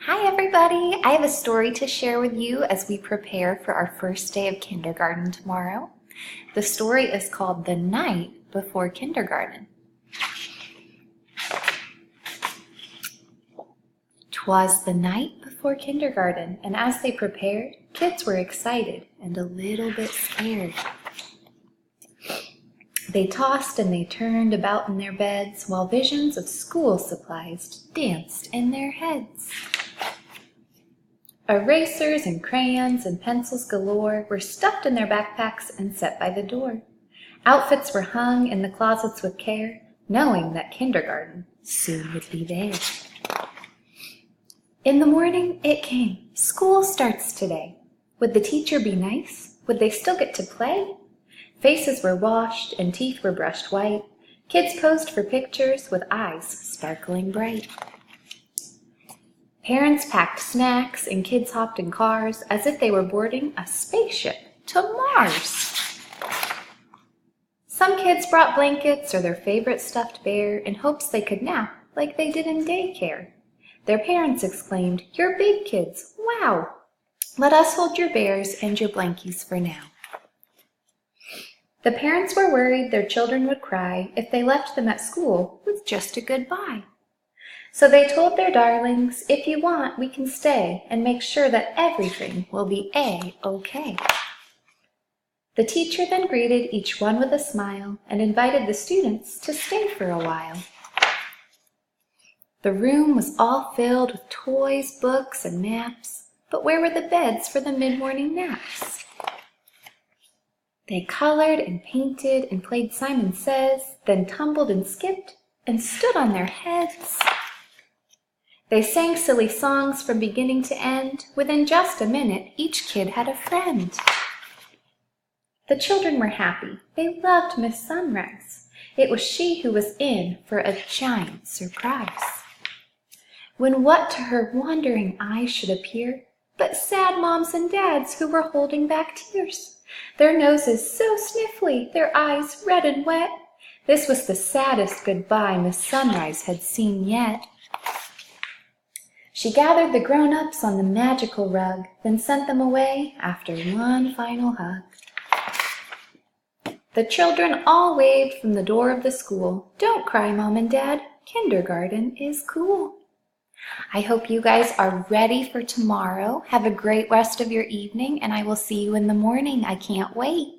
Hi everybody! I have a story to share with you as we prepare for our first day of kindergarten tomorrow. The story is called The Night Before Kindergarten. 'Twas the night before kindergarten, and as they prepared, kids were excited and a little bit scared. They tossed and they turned about in their beds, while visions of school supplies danced in their heads. Erasers and crayons and pencils galore were stuffed in their backpacks and set by the door. Outfits were hung in the closets with care, knowing that kindergarten soon would be there. In the morning it came. School starts today. Would the teacher be nice? Would they still get to play? Faces were washed and teeth were brushed white. Kids posed for pictures with eyes sparkling bright. Parents packed snacks and kids hopped in cars as if they were boarding a spaceship to Mars. Some kids brought blankets or their favorite stuffed bear in hopes they could nap like they did in daycare. Their parents exclaimed, "You're big kids, wow! Let us hold your bears and your blankies for now." The parents were worried their children would cry if they left them at school with just a goodbye. So they told their darlings, "If you want, we can stay and make sure that everything will be A-okay." The teacher then greeted each one with a smile and invited the students to stay for a while. The room was all filled with toys, books, and maps, but where were the beds for the mid-morning naps? They colored and painted and played Simon Says, then tumbled and skipped and stood on their heads. They sang silly songs from beginning to end. Within just a minute, each kid had a friend. The children were happy. They loved Miss Sunrise. It was she who was in for a giant surprise. When what to her wondering eyes should appear but sad moms and dads who were holding back tears, their noses so sniffly, their eyes red and wet. This was the saddest goodbye Miss Sunrise had seen yet. She gathered the grown-ups on the magical rug, then sent them away after one final hug. The children all waved from the door of the school. "Don't cry, Mom and Dad. Kindergarten is cool." I hope you guys are ready for tomorrow. Have a great rest of your evening, and I will see you in the morning. I can't wait.